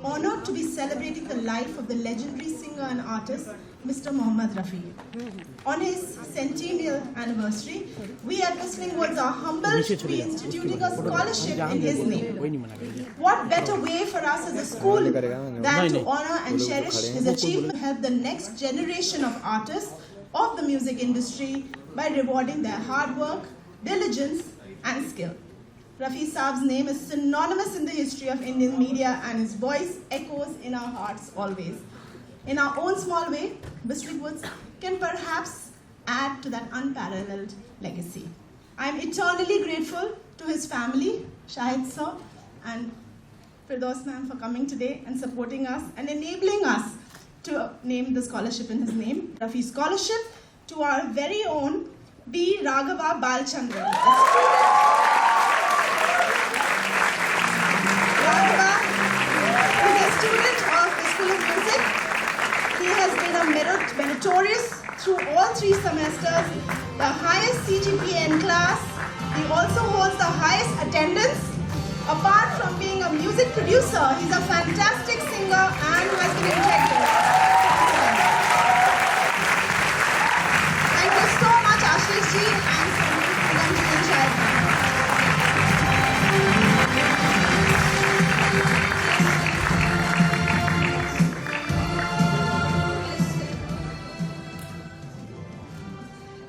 honored to be celebrating the life of the legendary singer and artist, Mr. Mohammad Rafi. On his centennial anniversary, we at Whistling Woods are humbled to be instituting a scholarship in his name. What better way for us as a school than to honor and cherish his achievement, help the next generation of artists of the music industry by rewarding their hard work, diligence, and skill. Rafi Saab's name is synonymous in the history of Indian media, and his voice echoes in our hearts always. In our own small way, Whistling Woods can perhaps add to that unparalleled legacy. I am eternally grateful to his family, Shahid sir and Firdaus ma'am, for coming today and supporting us and enabling us to name the scholarship in his name. Rafi Scholarship to our very own B. Raghava Balchandran. Raghava is a student of the School of Music. He has been a meritorious through all 3 semesters, the highest CGPA in class. He also holds the highest attendance. Apart from being a music producer, he's a fantastic singer and has been integral. Thank you so much, Ashish ji and Sandeep and Shahid.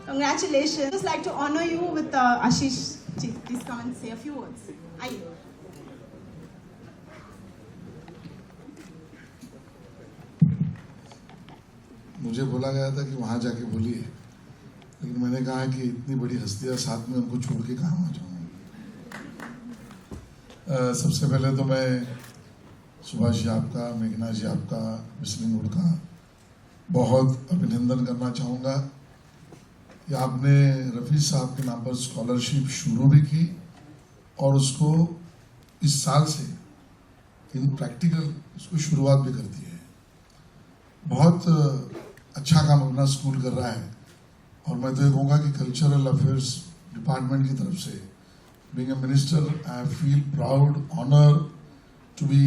Congratulations. I'd just like to honor you with Ashish ji. Please come and say a few words. Aye. मुझे बोला गया था कि वहाँ जाके बोलिए, लेकिन मैंने कहा कि इतनी बड़ी हस्तियाँ साथ में उनको छोड़ के कहाँ आ जाऊँ। सबसे पहले तो मैं सुभाष जी आपका, मेघना जी आपका, विस्लिंग वुड का बहुत अभिनंदन करना चाहूँगा कि आपने रफ़ी साहब के नाम पर स्कॉलरशिप शुरू भी की और उसको इस साल से इन प्रैक्टिकल उसको शुरुआत भी कर दी है। बहुत अच्छा काम अपना स्कूल कर रहा है और मैं तो ये कहूँगा कि कल्चरल अफेयर्स डिपार्टमेंट की तरफ से being a minister I feel proud honour to be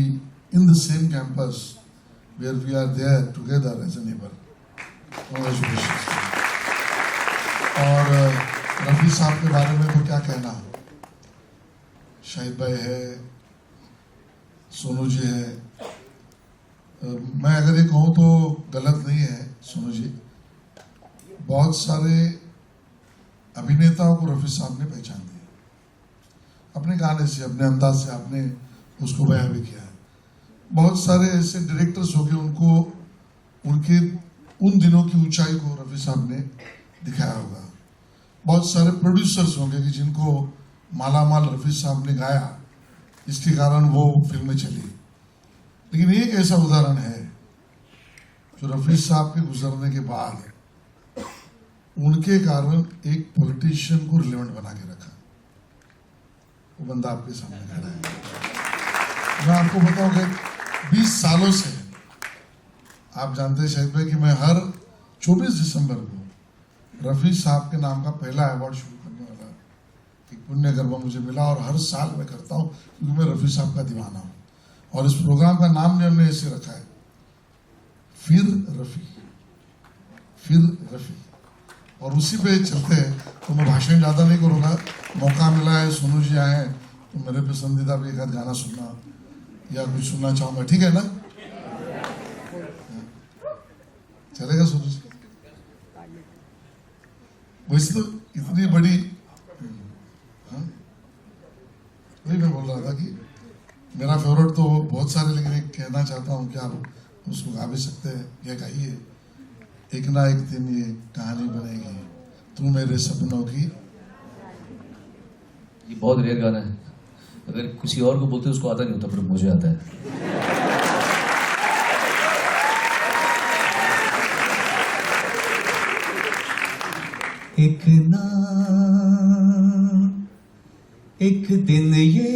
in the same campus where we are there together as a neighbour. Congratulations. और रफ़ी साहब के बारे में तो क्या कहना, शाहिद भाई है, सोनू जी है। मैं अगर ये कहूँ तो गलत नहीं है सोनू जी, बहुत सारे अभिनेताओं को रफ़ी साहब ने पहचान दिया अपने गाने से, अपने अंदाज से। आपने उसको बयां भी किया है। बहुत सारे ऐसे डायरेक्टर्स हो गए, उनको उनके उन दिनों की ऊंचाई को रफ़ी साहब ने दिखाया होगा। बहुत सारे प्रोड्यूसर्स होंगे कि जिनको माला माल रफ़ी साहब ने गाया, इसके कारण वो फिल्में चली। लेकिन एक ऐसा उदाहरण है जो रफ़ी साहब के गुजरने के बाद उनके कारण एक पॉलिटिशियन को रिलेवेंट बना के रखा। वो बंदा आपके सामने खड़ा है। मैं आपको बताऊं कि 20 सालों से, आप जानते हैं शाहिद भाई कि मैं हर 24 दिसंबर को रफ़ी साहब के नाम का पहला अवार्ड शुरू करने वाला एक पुण्य कर्म मुझे मिला और हर साल मैं करता हूं क्योंकि मैं रफ़ी साहब का दीवाना हूं। और इस प्रोग्राम का नाम भी हमने ऐसे रखा है, फिर रफ़ी, फिर रफ़ी। और उसी पे चलते हैं। तो मैं भाषण ज़्यादा नहीं करूँगा, मौका मिला है, सोनू जी आए हैं तो मेरे पसंदीदा भी एक आध गाना सुनना या कुछ सुनना चाहूँगा, ठीक है ना? चलेगा सोनू जी? वैसे तो इतनी बड़ी, वही मैं बोल रहा था कि मेरा फेवरेट तो बहुत सारे, लेकिन एक कहना चाहता हूँ कि आप उसको गा भी सकते हैं। ये गाइए, एक ना एक दिन ये कहानी बनेगी, तू मेरे सपनों की। ये बहुत रेयर गाना है, अगर किसी और को बोलते उसको आता नहीं होता, पर मुझे आता है। एक ना एक दिन ये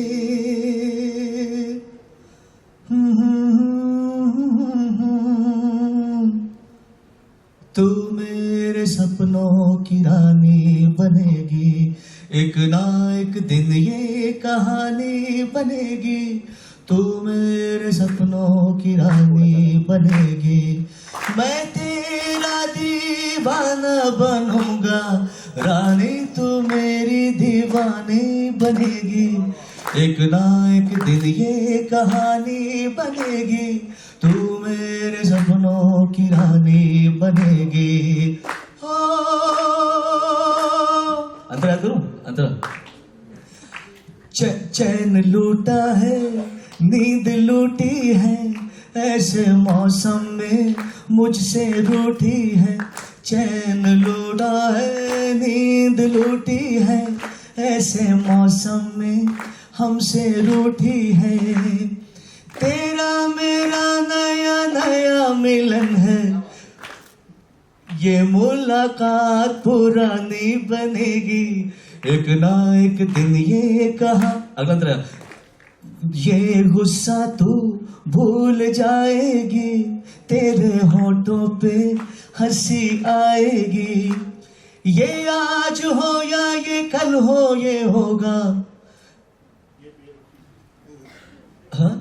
तू मेरे सपनों की रानी बनेगी, एक ना एक दिन ये कहानी बनेगी, तू मेरे मेरे सपनों की रानी बनेगी, मैं तेरा दीवाना बनूंगा, रानी तू मेरी दीवानी बनेगी, एक ना एक दिन ये कहानी बनेगी, तू मेरे सपनों की रानी बनेगी। हो अंतरा करूं अंतरा। चैन लूटा है, नींद लूटी है, ऐसे मौसम में मुझसे रूठी है, चैन लूटा है, नींद लूटी है, ऐसे मौसम में हमसे रूठी है, तेरा मेरा नया नया मिलन है, ये मुलाकात पुरानी बनेगी, एक ना एक दिन ये कहा। अगला तरह, ये गुस्सा तू भूल जाएगी, तेरे होठों पे हंसी आएगी, ये आज हो या ये कल हो ये होगा। हाँ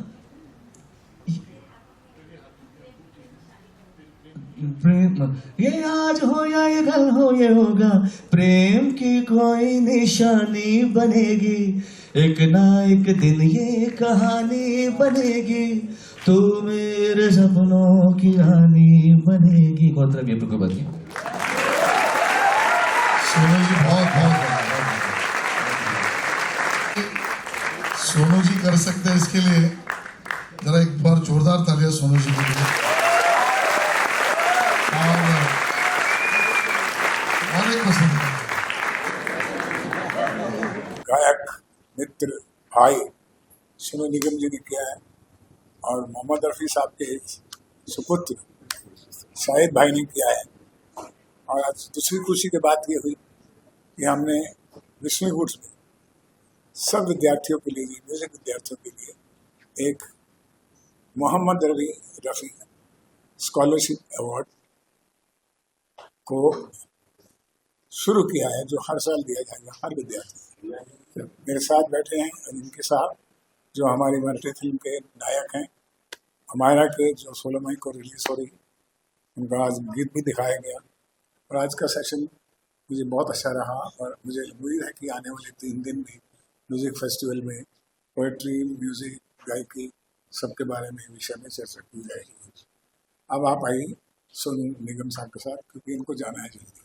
प्रेम, ये आज हो या ये कल हो ये होगा, प्रेम की कोई निशानी बनेगी, एक ना एक दिन ये कहानी बनेगी, तू मेरे सपनों की रानी बनेगी। कौन तरफ ये कोई बात नहीं। सोनू जी बहुत बहुत सोनू जी कर सकते हैं, इसके लिए जरा एक बार जोरदार तालियां सोनू जी के लिए। और एक पसंद गायक मित्र भाई सोनू निगम जी ने किया है, और मोहम्मद रफ़ी साहब के सुपुत्र शाहिद भाई ने किया है। और आज दूसरी खुशी की बात ये हुई कि हमने विष्णुगुट में सब विद्यार्थियों के लिए, म्यूजिक विद्यार्थियों के लिए एक मोहम्मद रफ़ी स्कॉलरशिप अवार्ड को शुरू किया है, जो हर साल दिया जाएगा हर विद्यार्थी। मेरे साथ बैठे हैं इनके साहब, जो हमारी मल्टी फिल्म के नायक हैं, हमारा के जो 16 मई को रिलीज हो रही है, उनका आज गीत भी दिखाया गया। और आज का सेशन मुझे बहुत अच्छा रहा, और मुझे उम्मीद है कि आने वाले 3 दिन भी म्यूज़िक फेस्टिवल में पोएट्री, म्यूज़िक, गायकी सबके बारे में विषय में चर्चा की जाएगी। अब आप आइए सोनू निगम साहब के साथ, क्योंकि इनको जाना है जल्दी।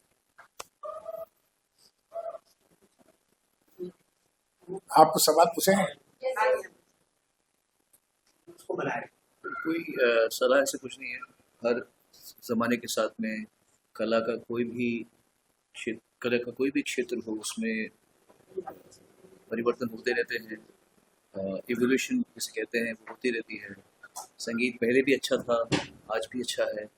आपको सवाल पूछें? कोई सलाह ऐसे कुछ नहीं है। हर ज़माने के साथ में कला का कोई भी क्षेत्र हो, उसमें परिवर्तन होते रहते हैं, इवोल्यूशन जिसे कहते हैं वो होती रहती है। संगीत पहले भी अच्छा था, आज भी अच्छा है।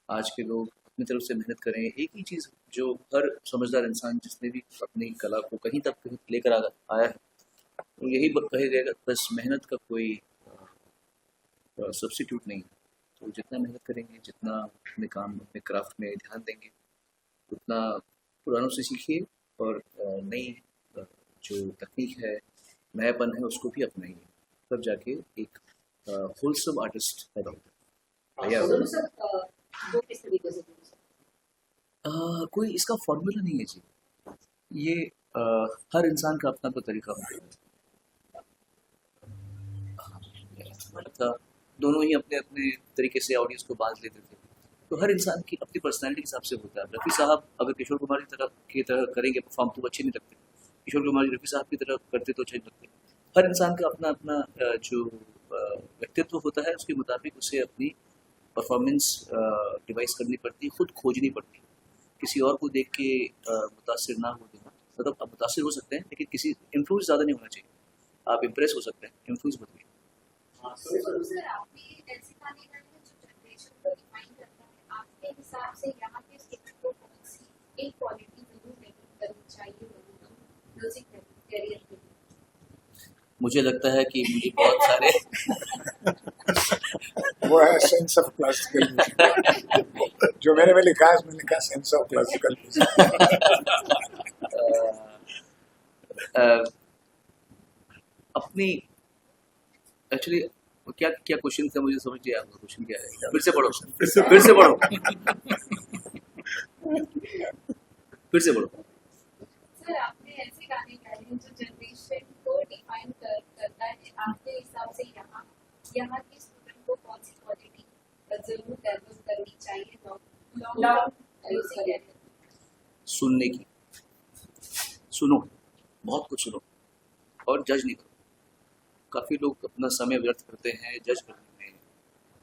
आज के लोग अपनी तरफ से मेहनत करें। एक ही चीज़ जो हर समझदार इंसान जिसने भी अपनी कला को कहीं तक लेकर आया है, तो यही कहेगा, बस मेहनत का कोई सब्स्टिट्यूट नहीं है। तो जितना मेहनत करेंगे, जितना अपने काम, अपने क्राफ्ट में ध्यान देंगे, उतना पुरानों से सीखिए, और नई जो तकनीक है, नयापन है, उसको भी अपनाइए, तब जाके एक होलसम आर्टिस्ट पैदा होता है। कोई इसका फॉर्मूला नहीं है जी, ये हर इंसान का अपना तरीका होता है। था दोनों ही अपने अपने तरीके से ऑडियंस को बांध लेते थे, तो हर इंसान की अपनी पर्सनैलिटी के हिसाब से होता है। रफ़ी साहब अगर किशोर कुमार की तरह करेंगे परफॉर्म तो अच्छे नहीं लगते, किशोर कुमार रफ़ी साहब की तरह करते तो अच्छे नहीं लगते। हर इंसान का अपना अपना जो व्यक्तित्व होता है, उसके मुताबिक उसे अपनी परफॉर्मेंस डिवाइस करनी पड़ती, खुद खोजनी पड़ती। किसी और को देख के मुतासिर ना हो देना, मतलब आप मुतासिर हो सकते हैं लेकिन किसी इन्फ्लुएंस ज़्यादा नहीं होना चाहिए। आप इम्प्रेस हो सकते हैं, इन्फ्लुएंस मत होइए। मुझे लगता है कि मुझे बहुत सारे वो है सेंस ऑफ क्लासिकल म्यूजिक, जो मेरे में लिखा है, उसमें लिखा सेंस ऑफ क्लासिकल म्यूजिक। अपनी एक्चुअली वो क्या क्या क्वेश्चन था, मुझे समझ नहीं आया क्वेश्चन क्या है, फिर से पढ़ो फिर से पढ़ो फिर से पढ़ो। सर आपने ऐसे गाने गाए हैं जो जनरेशन को डिफाइन करता है, आपके हिसाब से यहाँ के स्टूडेंट को कौन सी क्वालिटी जरूर डेवलप करनी चाहिए लॉन्ग सुनने की, सुनो, बहुत कुछ सुनो और जज नहीं करो। काफ़ी लोग अपना समय व्यर्थ करते हैं जज करने में,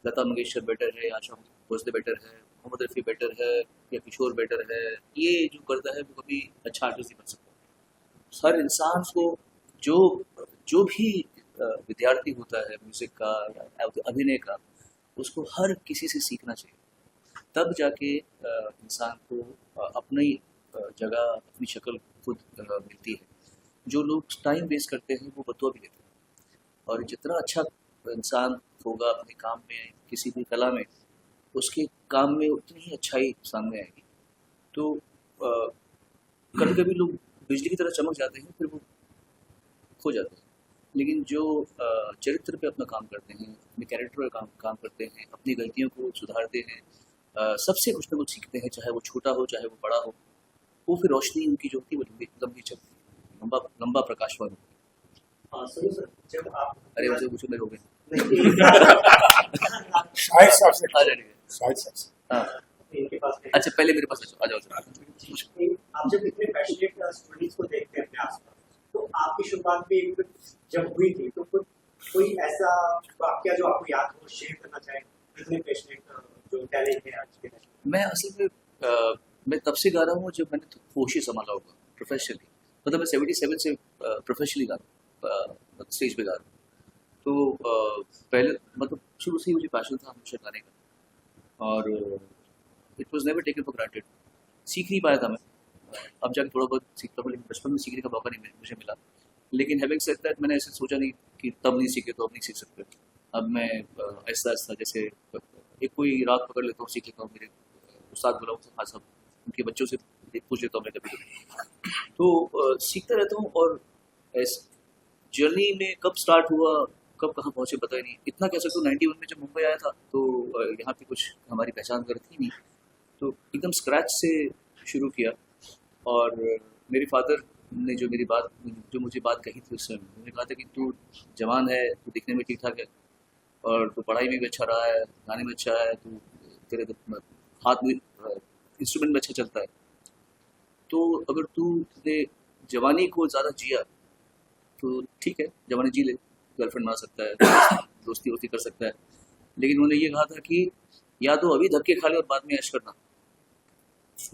लता मंगेशकर बेटर है, आशा भोसले बेटर है, मोहम्मद रफ़ी बेटर है या किशोर बेटर है, ये जो करता है वो कभी अच्छा आर्टिस्ट नहीं बन सकता। हर इंसान को जो भी विद्यार्थी होता है म्यूज़िक का या अभिनय का, उसको हर किसी से सीखना चाहिए, तब जाके इंसान को अपनी जगह, अपनी शक्ल खुद मिलती है। जो लोग टाइम वेस्ट करते हैं वो बतुआ भी लेते हैं, और जितना अच्छा इंसान होगा अपने काम में, किसी भी कला में, उसके काम में उतनी ही अच्छाई सामने आएगी। तो कभी कभी लोग बिजली की तरह चमक जाते हैं, फिर वो खो जाते हैं, लेकिन जो चरित्र पे अपना काम करते हैं, अपने कैरेक्टर पर काम करते हैं, अपनी गलतियों को सुधारते हैं, सबसे कुछ ना कुछ सीखते हैं, चाहे वो छोटा हो चाहे वो बड़ा हो, वो फिर रोशनी उनकी जो होती है वो लंबी चलती है, लंबा प्रकाशवान होती है। सर जब आप अरे वैसे कुछ मेरे हो गए शाहिद साहब से, आ जाइए। शाहिद साहब से। हाँ, इनके पास अच्छा पहले मेरे पास आ जाओ। आप जब इतने पैशनेट स्टूडेंट्स को देखते हैं अपने आसपास, तो आपकी शुरुआत भी जब हुई थी तो कोई ऐसा वाक्य जो आपको याद हो, शेयर करना चाहे, इतने पैशनेट जो टैलेंट है आज के टाइम? मैं असल में मैं तब से गा रहा हूँ जब मैंने होश ही संभाला होगा प्रोफेशनली, मतलब मैं 77 से प्रोफेशनली गा रहा हूँ, स्टेज पे गा रहा हूँ। तो पहले मतलब शुरू से ही मुझे पैशन था हमेशा गाने का, और it was never taken for granted. सीख नहीं पाया था मैं, अब जाके थोड़ा बहुत सीखता हूँ, लेकिन बचपन में सीखने का मौका नहीं मुझे मिला। लेकिन हैविंग सेड दैट, मैंने ऐसे सोचा नहीं कि तब नहीं सीखे तो अब नहीं सीख सकते। अब मैं ऐसा ऐसा जैसे एक कोई राग पकड़ लेता हूँ, सीख लेता हूँ, मेरे उस्ताद गुलाम खान साहब उनके बच्चों से पूछ लेता हूँ मैं कभी कभी, तो सीखता रहता हूँ। और इस जर्नी में कब स्टार्ट हुआ, कब कहाँ पहुँचे पता ही नहीं। इतना कह सकता हूँ 91 में जब मुंबई आया था तो यहाँ पे कुछ हमारी पहचान कर थी नहीं, तो एकदम स्क्रैच से शुरू किया। और मेरे फादर ने जो मुझे बात कही थी उस समय, उन्होंने कहा था कि तू जवान है, तू दिखने में ठीक ठाक है, और तू पढ़ाई में भी अच्छा रहा है, गाने में अच्छा है, तू तेरे हाथ में इंस्ट्रूमेंट में अच्छा चलता है, तो अगर तू ने जवानी को ज़्यादा जिया तो ठीक है, जवानी जी ले, गर्लफ्रेंड बना सकता है, दोस्ती वोस्ती कर सकता है। लेकिन उन्होंने ये कहा था कि या तो अभी धक्के खा ले और बाद में ऐश करना,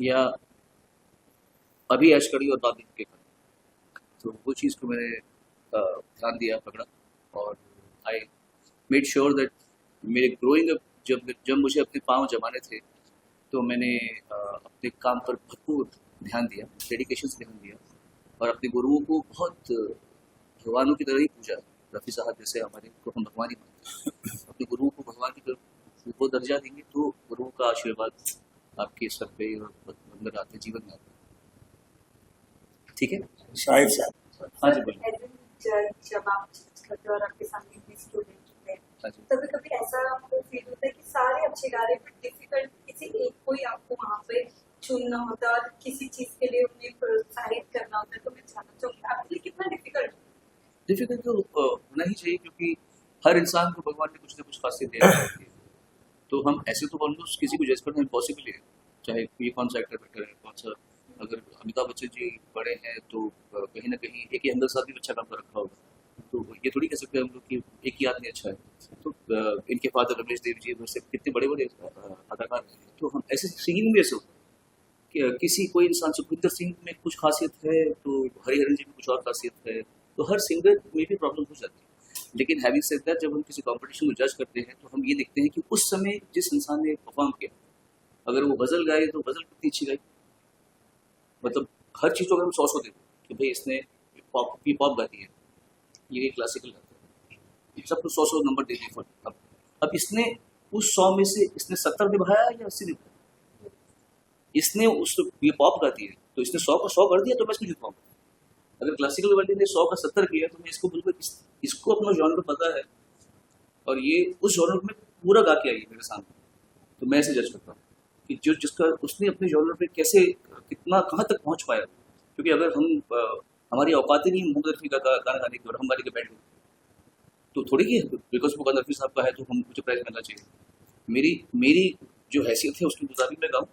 या अभी ऐश करी और बाद में धक्के खा। तो वो चीज़ को मैंने ध्यान दिया, पकड़ा, और आई मेड श्योर दैट मेरे ग्रोइंग अप जब मुझे अपने पाँव जमाने थे, तो मैंने अपने काम पर भरपूर ध्यान दिया, डेडिकेशन से ध्यान दिया, और अपने गुरुओं को बहुत भगवानों की तरह ही पूजा। रफ़ी साहब जैसे हमारे को हम भगवान ही मानते हैं, अपने गुरुओं को भगवान की तरह वो दर्जा देंगे तो गुरुओं का आशीर्वाद आपके सर पे और अंदर आते जीवन में आता है। ठीक है, शाहिद साहब। हाँ जी बोलिए। जब आप जज करते हो और आपके सामने इतने स्टूडेंट होते हैं, हाँ जी। कभी कभी ऐसा आपको फील होता है कि सारे अच्छे गा रहे हैं, बट डिफिकल्ट किसी एक को ही आपको वहाँ पे चुनना होता है और किसी चीज के लिए उन्हें प्रोत्साहित करना होता है। तो मैं जानना चाहूँगी आपके लिए कितना डिफिकल्ट तो होना ही चाहिए, क्योंकि हर इंसान को भगवान ने कुछ ना कुछ खासियत दे रखी है। तो हम ऐसे तो ऑलमोस्ट किसी को जज करना इम्पॉसिबल है, चाहे ये कौन सा एक्टर बेटर है, कौन सा। अगर अमिताभ बच्चन जी बड़े हैं तो कहीं ना कहीं एक ही अंदर साथ भी अच्छा काम कर रखा होगा, तो ये थोड़ी कह सकते हैं हम लोग कि एक ही आदमी अच्छा है। तो इनके फादर रमेश देव जी वैसे कितने बड़े बड़े अदाकार हैं, तो हम ऐसे सिंगिंग में ऐसे होता है कि किसी कोई इंसान सुखविंदर सिंह में कुछ खासियत है तो हरिहरन जी में कुछ और खासियत है, तो हर सिंगर में भी प्रॉब्लम हो जाती है। लेकिन हैविंग सेड दैट, जब हम किसी कंपटीशन को जज करते हैं तो हम ये देखते हैं कि उस समय जिस इंसान ने परफॉर्म किया, अगर वो गज़ल गाए तो गज़ल कितनी अच्छी गाई, मतलब हर चीज़ को अगर हम 100 दें कि भाई इसने पॉप गाती है, ये क्लासिकल गाता है, सब कुछ 100 नंबर दे दिए। अब इसने उस 100 में से इसने 70 निभाया या 80 निभाया, इसने उस ये पॉप गाती है तो इसने 100 का 100 कर दिया तो मैं इसमें जीत पाऊंगा। अगर क्लासिकल वाले ने 100 का 70 किया तो मैं इसको बिल्कुल इसको अपना जॉनर पता है और ये उस जॉनर में पूरा गा के आई है मेरे सामने, तो मैं ऐसे जज करता हूँ कि जो जिसका उसने अपने जॉनर पे कैसे कितना कहाँ तक पहुँच पाया। क्योंकि अगर हम हमारी औकात ही नहीं मोहम्मद रफ़ी का गाना गाने की और हम गाने के बैठ गए तो थोड़ी ही बिकॉज मोहम्मद रफ़ी साहब का है तो हम मुझे प्राइज मिलना चाहिए। मेरी जो हैसियत है उसके मुताबिक मैं गाऊँ,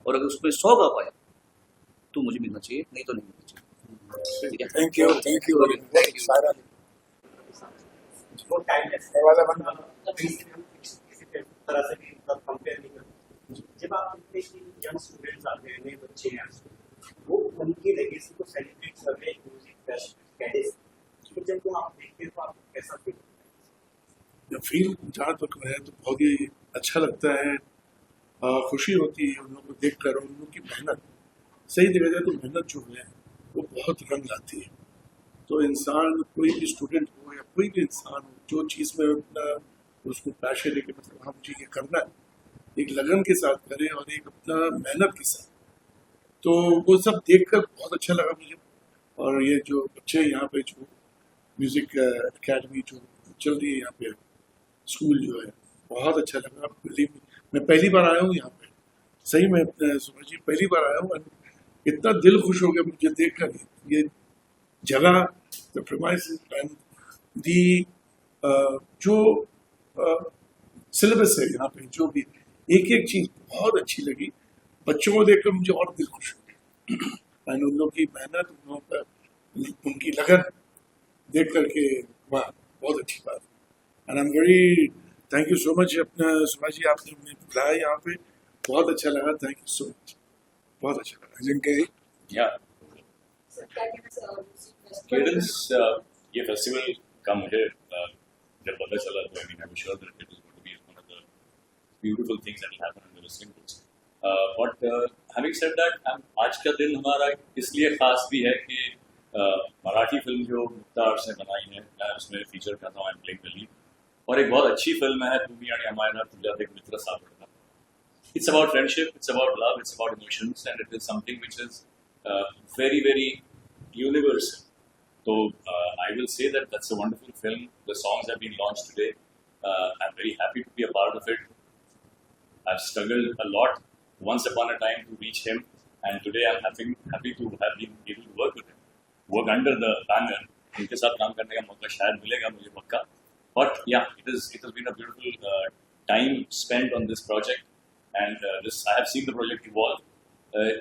और अगर उस पर 100 गा पाया तो मुझे मिलना चाहिए, नहीं तो नहीं मिलना चाहिए। ठीक है, थैंक यू सारा वो टाइमलेस ये वाला बंदा किसी तरह से भी कंपेयर नहीं करते। जब आप देखते हैं कि यंग स्टूडेंट्स आते हैं, नए बच्चे हैं, वो उनकी लेगेसी को सेलिब्रेट कर रहे हैं म्यूजिक फेस्ट, तो जब वो आप देखते हैं तो आपको कैसा फील होता है? फील जहाँ तक है तो बहुत ही अच्छा लगता है, खुशी होती है उन लोगों को देख कर, और उन लोगों की मेहनत, सही देखा जाए तो मेहनत जो है वो बहुत रंग लाती है। तो इंसान, कोई भी स्टूडेंट हो या कोई भी इंसान हो, जो चीज़ में अपना उसको पैशन है कि मतलब हाँ मुझे ये करना है, एक लगन के साथ करे और एक अपना मेहनत के साथ, तो वो सब देखकर बहुत अच्छा लगा मुझे। और ये जो बच्चे यहाँ पे जो म्यूज़िक एकेडमी जो चल रही है यहाँ पे, स्कूल जो है, बहुत अच्छा लगा। मैं पहली बार आया हूँ यहाँ पे, सही में सुभाष जी पहली बार आया हूँ, इतना दिल खुश हो गया मुझे देख कर। ये जगह, द प्रीमाइसेस एंड दी जो सिलेबस है यहाँ पे, जो भी एक एक चीज बहुत अच्छी लगी। बच्चों को देखकर मुझे और दिल खुश हो गया, एंड उन लोगों की मेहनत, उन लोगों का उनकी लगन देख करके वाह, बहुत अच्छी बात। And I am very thank you so much अपना सुभाष जी, आपने मुझे बुलाया यहाँ पे, बहुत अच्छा लगा, थैंक यू सो मच, बहुत अच्छा लगा। जिनके या केडेंस, ये फेस्टिवल का मुझे जब पता चला तो I mean I am sure that it is going to be one of the beautiful things that will happen in the listening books. But having said that, आज का दिन हमारा इसलिए खास भी है कि मराठी फिल्म जो मुक्तार से बनाई है, मैं उसमें फीचर करता हूँ, I am playing the lead, और एक बहुत अच्छी फिल्म है तुम्ही आणि अमायना तुझ्यात एक मित्र सापडला। It's about friendship, it's about love, it's about emotions, and it is something which is very, very universal. So I will say that that's a wonderful film. The songs have been launched today. I'm very happy to be a part of it. I've struggled a lot once upon a time to reach him, and today I'm happy to have been able to work with him, work under the banner. उनके साथ काम करने का मौका शायद मिलेगा मुझे पक्का. But yeah, it has been a beautiful time spent on this project. And I have seen the project evolve.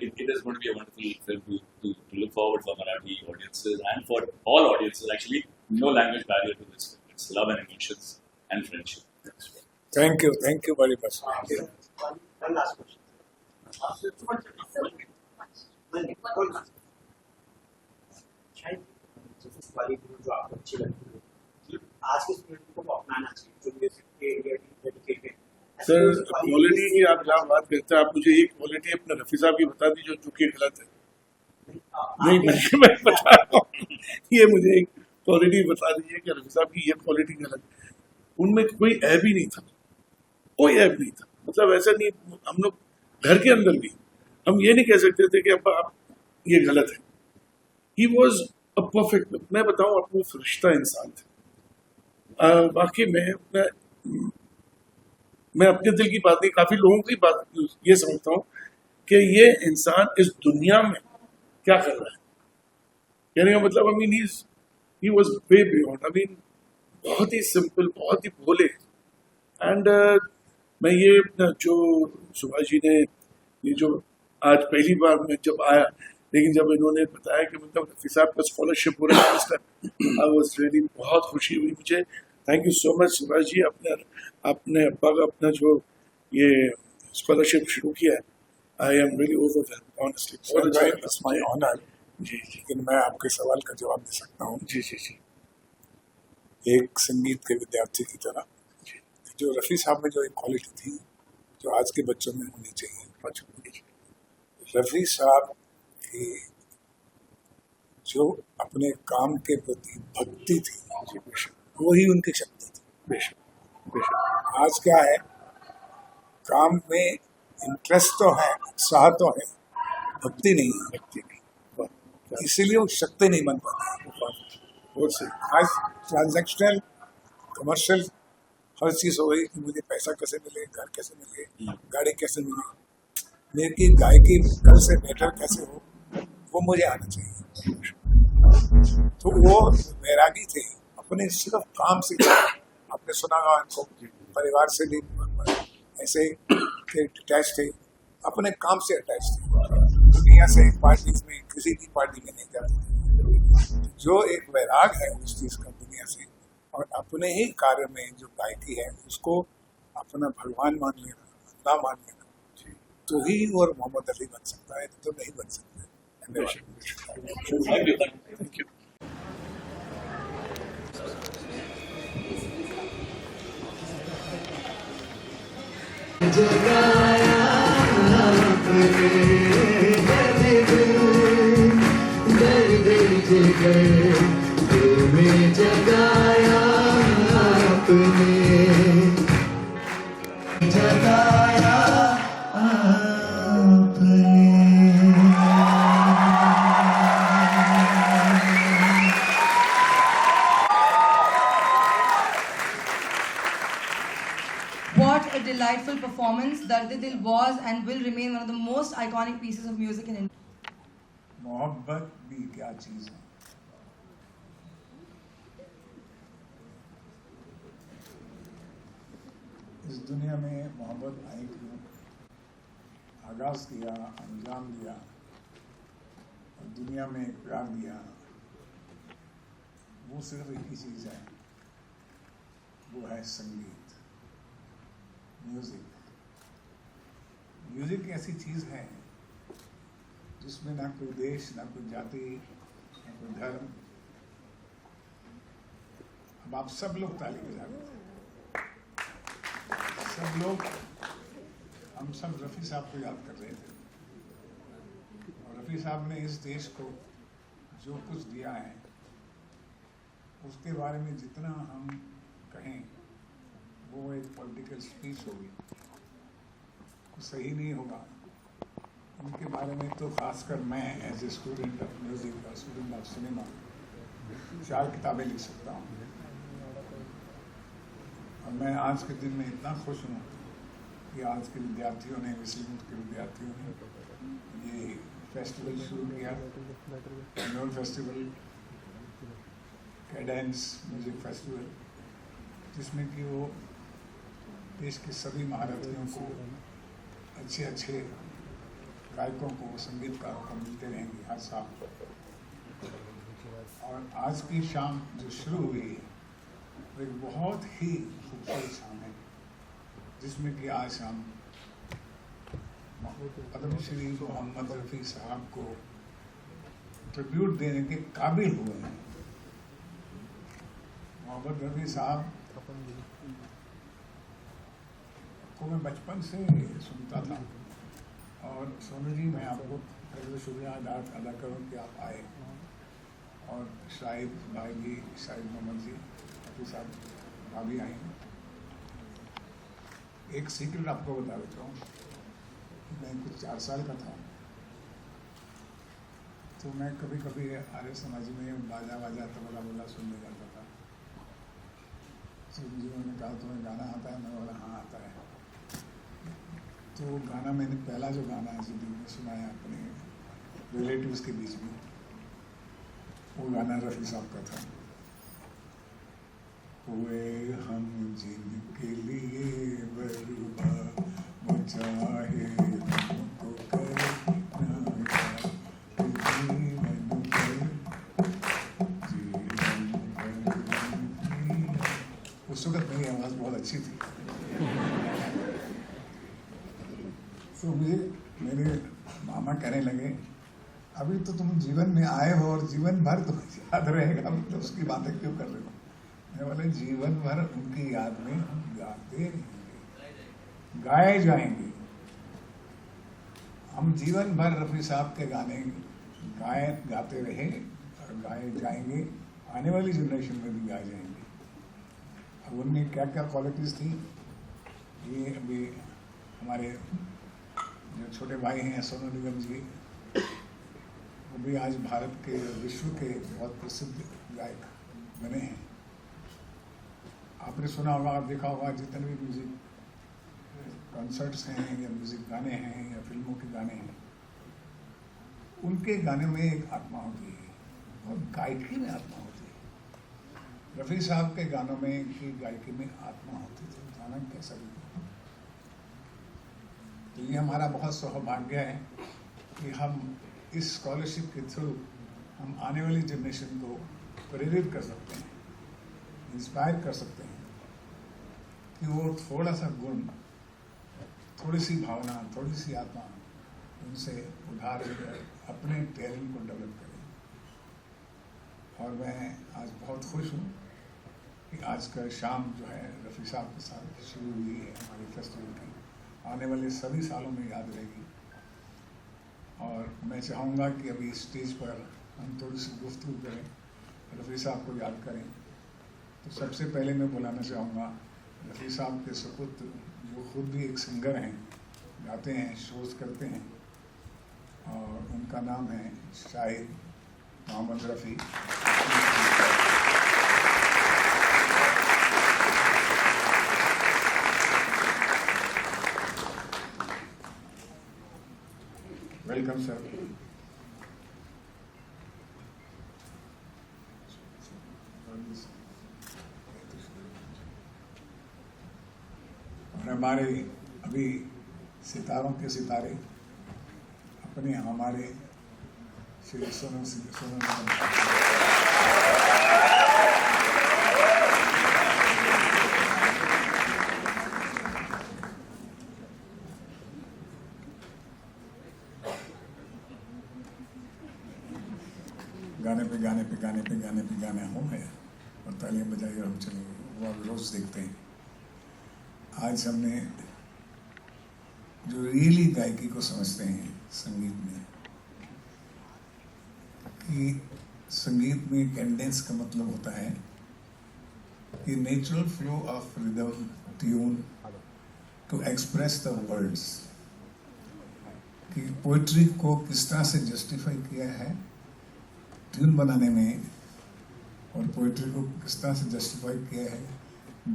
It is going to be a wonderful film to look forward for Marathi audiences and for all audiences. Actually, no language barrier to this film. It's love and emotions and friendship. Thank you very much. One last question. शायद वाली जो आपको अच्छी लगती है, आज के student को अपनाना चाहिए, जो म्यूजिक के लिए डेडिकेटेड। सर, क्वालिटी की आप जहाँ बात करते हैं, आप मुझे एक क्वालिटी अपने रफी साहब की बता दीजिए जो कि गलत है। नहीं, मैं बता रहा हूँ, ये मुझे एक क्वालिटी बता दीजिए कि रफी साहब की ये क्वालिटी गलत है। उनमें कोई ऐब ही नहीं था, कोई ऐब नहीं था, मतलब ऐसा नहीं, हम लोग घर के अंदर भी हम ये नहीं कह सकते थे कि अब आप ये गलत है। ही वॉज अ परफेक्ट, मैं बताऊँ आपको, फरिश्ता इंसान थे वाकई में। मैं अपने दिल की बात नहीं, काफी लोगों की बात ये समझता हूँ कि ये इंसान इस दुनिया में क्या कर रहा है, कहने का मतलब, I mean he was way beyond, I mean बहुत ही सिंपल, बहुत ही भोले। एंड मैं ये जो सुभाष जी ने ये जो आज पहली बार मैं जब आया, लेकिन जब इन्होंने बताया कि मतलब रफी साहब का स्कॉलरशिप हो रहा है, आई वाज रियली, बहुत खुशी हुई मुझे। Thank you so much Subhash ji, अपने अब्बा का अपना जो ये स्कॉलरशिप शुरू किया है, I am really overwhelmed honestly, it's my honour. जी, लेकिन मैं आपके सवाल का जवाब दे सकता हूँ। जी, एक संगीत के विद्यार्थी की तरह, जो रफ़ी साहब में जो एक क्वालिटी थी जो आज के बच्चों में होनी चाहिए, रफ़ी साहब की जो अपने काम के प्रति भक्ति थी, वही उनकी शक्ति थी। बेशक आज क्या है, काम में इंटरेस्ट तो है, उत्साह तो है, भक्ति नहीं है, इसीलिए वो शक्ति नहीं बन पाती। बहुत सही। आज ट्रांजैक्शनल कमर्शियल हर चीज़ हो गई कि मुझे पैसा कैसे मिले, घर कैसे मिले, गाड़ी कैसे मिले, मेरी गायकी कल से बेटर कैसे हो, वो मुझे आना चाहिए। तो वो वैरागी थे, अपने सिर्फ काम से, आपने सुना होगा उनको, परिवार से भी ऐसे अटैच थे, अपने काम से अटैच थे, दुनिया से पार्टीज में किसी की पार्टी में नहीं जाते थे। जो एक वैराग है उस चीज़ का दुनिया से, और अपने ही कार्य में जो गायकी है उसको अपना भगवान मान लेना, अल्लाह मान लेना, तो ही और मोहम्मद रफ़ी बन सकता है, तो नहीं बन सकता। Thank you. Thank you. जगाया आपने दर्द जिगर दिल में जगाया आपने जगाया What a delightful performance. Dard Dil was and will remain one of the most iconic pieces of music in India. मोहब्बत भी क्या चीज़ है। इस दुनिया में मोहब्बत आई क्यों, आगाज किया, अंजाम दिया, और दुनिया में प्यार दिया, वो सिर्फ एक ही चीज़ है, वो है संगीत, म्यूजिक। म्यूजिक ऐसी चीज़ है जिसमें ना कोई देश, ना कोई जाति, ना कोई धर्म। अब आप सब लोग ताली बजा रहे थे, सब लोग, हम सब रफ़ी साहब को याद कर रहे थे, और रफ़ी साहब ने इस देश को जो कुछ दिया है उसके बारे में जितना हम कहें वो एक पॉलिटिकल स्पीच होगी, कुछ सही नहीं होगा। उनके बारे में तो खासकर मैं as a student of music और स्टूडेंट ऑफ सिनेमा 4 किताबें लिख सकता हूँ। और मैं आज के दिन में इतना खुश हूँ कि आज के विद्यार्थियों ने, विश्वविद्यालय के विद्यार्थियों ने ये फेस्टिवल शुरू किया, annual festival, Cadence music festival, जिसमें कि वो देश के सभी महारथियों को, अच्छे अच्छे गायकों को, संगीतकारों को मिलते रहेंगे हर साल। और आज की शाम जो शुरू हुई है वो एक बहुत ही खूबसूरत शाम है, जिसमें कि आज हम पद्मश्री मोहम्मद रफ़ी साहब को ट्रिब्यूट देने के काबिल हुए हैं। मोहम्मद रफ़ी साहब को मैं बचपन से सुनता था, और सोनू जी, मैं आपको पहले शुक्रिया अदा करूँ कि आप आए, और शाहिद भाई भी, शाहिद मोहम्मद जी, रफ़ी साहब भाभी आई। एक सीक्रेट आपको बता देता हूँ, मैं कुछ 4 साल का था तो मैं कभी कभी आर्य समाज में बाजा तबला बोला सुनने जाता था। सोनू जी ने कहा तुम्हें गाना आता है? मैं बोला हाँ आता है। तो गाना मैंने पहला जो गाना है ज़िंदगी में सुनाया अपने रिलेटिव्स के बीच में, वो गाना रफ़ी साहब का था, हुए हम जिनके लिए बर्बाद, वो चाहे हमको करना, उस वक्त मेरी आवाज़ बहुत अच्छी थी। तो मेरे मामा कहने लगे, अभी तो तुम जीवन में आए हो और जीवन भर तो याद रहेगा, तो उसकी बातें क्यों कर रहे हो? मैं बोले जीवन भर उनकी याद में हम गाते रहेंगे, गाए जाएंगे। हम जीवन भर रफ़ी साहब के गाने गाते रहे और गाए जाएंगे, आने वाली जनरेशन में भी गाए जाएंगे। अब उनमें क्या क्या क्वालिटीज़ थी, ये अभी हमारे जो छोटे भाई हैं सोनू निगम जी, वो भी आज भारत के, विश्व के बहुत प्रसिद्ध गायक बने हैं। आपने सुना होगा, देखा होगा, जितने भी म्यूजिक कॉन्सर्ट्स हैं या म्यूजिक गाने हैं या फिल्मों के गाने हैं, उनके गाने में एक आत्मा होती है और गायकी में आत्मा होती है। रफ़ी साहब के गानों में की गायकी में आत्मा होती थी, जाना कैसा भी। तो ये हमारा बहुत सौभाग्य है कि हम इस स्कॉलरशिप के थ्रू हम आने वाली जनरेशन को प्रेरित कर सकते हैं, इंस्पायर कर सकते हैं कि वो थोड़ा सा गुण, थोड़ी सी भावना, थोड़ी सी आत्मा उनसे उधार लेकर अपने टैलेंट को डेवलप करें। और मैं आज बहुत खुश हूँ कि आज का शाम जो है रफ़ी साहब के साथ शुरू हुई है हमारे फेस्टिवल की, आने वाले सभी सालों में याद रहेगी। और मैं चाहूँगा कि अभी स्टेज पर हम थोड़ी सी गुफ्तगू करें, रफ़ी साहब को याद करें। तो सबसे पहले मैं बुलाना चाहूँगा रफ़ी साहब के सुपुत्र, जो खुद भी एक सिंगर हैं, गाते हैं, शोज करते हैं, और उनका नाम है शाहिद मोहम्मद रफ़ी। Welcome sir. और हमारे अभी सितारों के सितारे अपने हमारे श्री सोनू गाने हो गए और तालियां बजाइए और हम चलेंगे, वो हम रोज देखते हैं। आज हमने जो रियली गायकी को समझते हैं संगीत में, कि संगीत में कैडेंस का मतलब होता है कि natural flow of rhythm, tune to express the words, कि पोइट्री को किस तरह से जस्टिफाई किया है ट्यून बनाने में, और पोइट्री को किस तरह से जस्टिफाई किया है